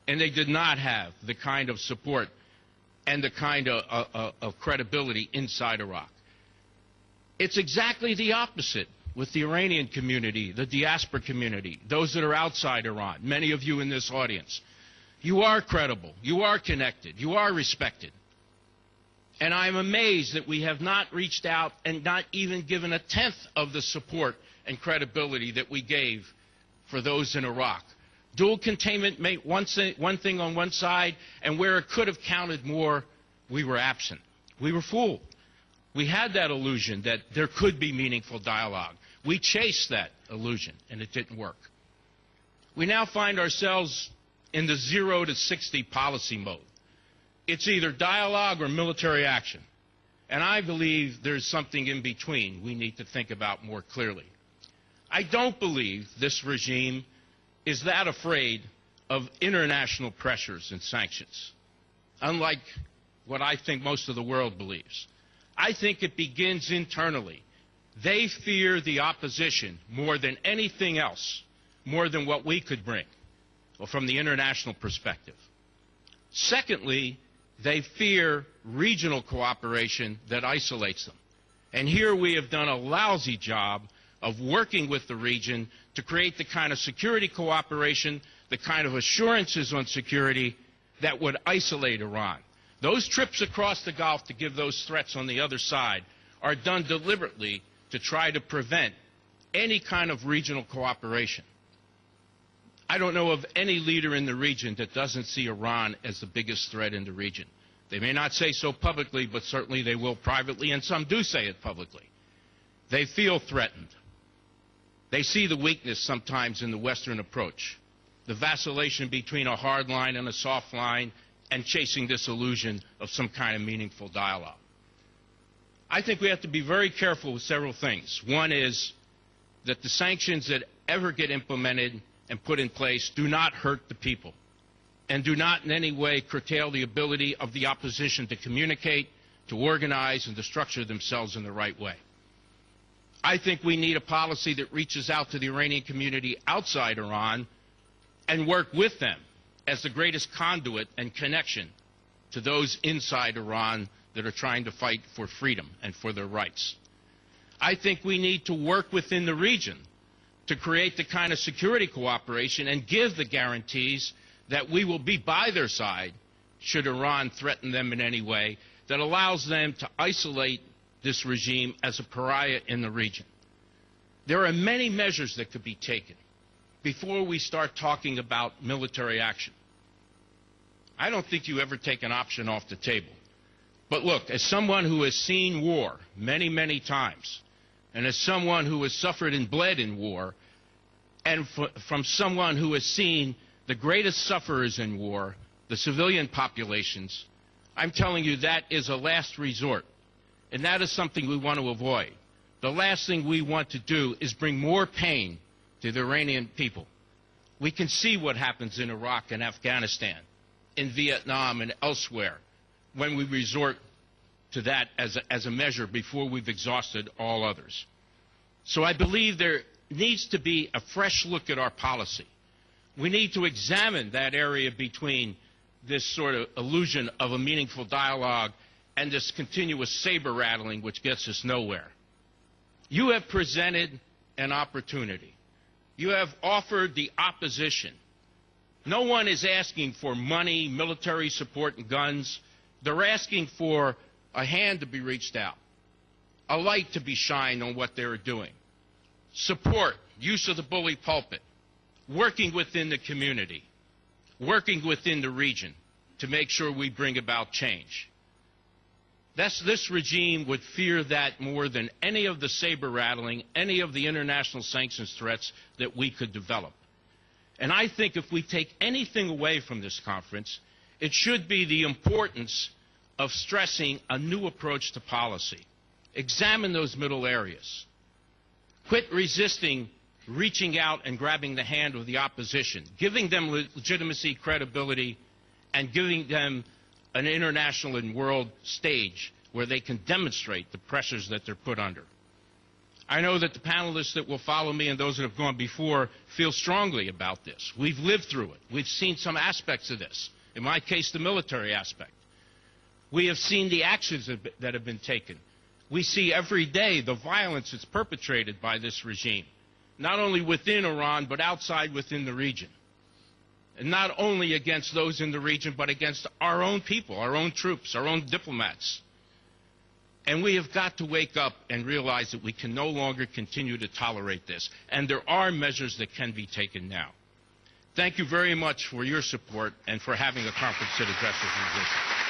and they did not have the kind of support and the kind of credibility inside Iraq. It's exactly the opposite with the Iranian community, the diaspora community, those that are outside Iran, many of you in this audience. You are credible, you are connected, you are respected. And I'm amazed that we have not reached out and not even given a tenth of the support and credibility that we gave for those in Iraq. Dual containment made one thing on one side, and where it could have counted more, we were absent. We were fooled. We had that illusion that there could be meaningful dialogue. We chased that illusion, and it didn't work. We now find ourselves in the 0 to 60 policy mode. It's either dialogue or military action. And I believe there's something in between we need to think about more clearly. I don't believe this regime is that afraid of international pressures and sanctions, unlike what I think most of the world believes. I think it begins internally. They fear the opposition more than anything else, more than what we could bring, well, from the international perspective. Secondly, they fear regional cooperation that isolates them. And here we have done a lousy job of working with the region to create the kind of security cooperation, the kind of assurances on security that would isolate Iran. Those trips across the Gulf to give those threats on the other side are done deliberately to try to prevent any kind of regional cooperation. I don't know of any leader in the region that doesn't see Iran as the biggest threat in the region. They may not say so publicly, but certainly they will privately, and some do say it publicly. They feel threatened. They see the weakness sometimes in the Western approach, the vacillation between a hard line and a soft line, and chasing this illusion of some kind of meaningful dialogue. I think we have to be very careful with several things. One is that the sanctions that ever get implemented and put in place do not hurt the people and do not in any way curtail the ability of the opposition to communicate, to organize, and to structure themselves in the right way. I think we need a policy that reaches out to the Iranian community outside Iran and work with them as the greatest conduit and connection to those inside Iran that are trying to fight for freedom and for their rights. I think we need to work within the region to create the kind of security cooperation and give the guarantees that we will be by their side should Iran threaten them in any way, that allows them to isolate this regime as a pariah in the region. There are many measures that could be taken before we start talking about military action. I don't think you ever take an option off the table. But look, as someone who has seen war many, many times, and as someone who has suffered and bled in war, and from someone who has seen the greatest sufferers in war, the civilian populations, I'm telling you that is a last resort. And that is something we want to avoid. The last thing we want to do is bring more pain to the Iranian people. We can see what happens in Iraq and Afghanistan, in Vietnam and elsewhere, when we resort to that as a measure before we've exhausted all others. So I believe there needs to be a fresh look at our policy. We need to examine that area between this sort of illusion of a meaningful dialogue and this continuous saber rattling which gets us nowhere. You have presented an opportunity. You have offered the opposition. No one is asking for money, military support, and guns. They're asking for a hand to be reached out, a light to be shined on what they're doing, support, use of the bully pulpit, working within the community, working within the region to make sure we bring about change. This regime would fear that more than any of the saber rattling, any of the international sanctions threats that we could develop. And I think if we take anything away from this conference, it should be the importance of stressing a new approach to policy. Examine those middle areas. Quit resisting reaching out and grabbing the hand of the opposition, giving them legitimacy, credibility, and giving them an international and world stage where they can demonstrate the pressures that they're put under. I know that the panelists that will follow me and those that have gone before feel strongly about this. We've lived through it. We've seen some aspects of this. In my case, the military aspect. We have seen the actions that have been taken. We see every day the violence that's perpetrated by this regime, not only within Iran, but outside within the region. And not only against those in the region, but against our own people, our own troops, our own diplomats. And we have got to wake up and realize that we can no longer continue to tolerate this. And there are measures that can be taken now. Thank you very much for your support and for having a conference that addresses these issues.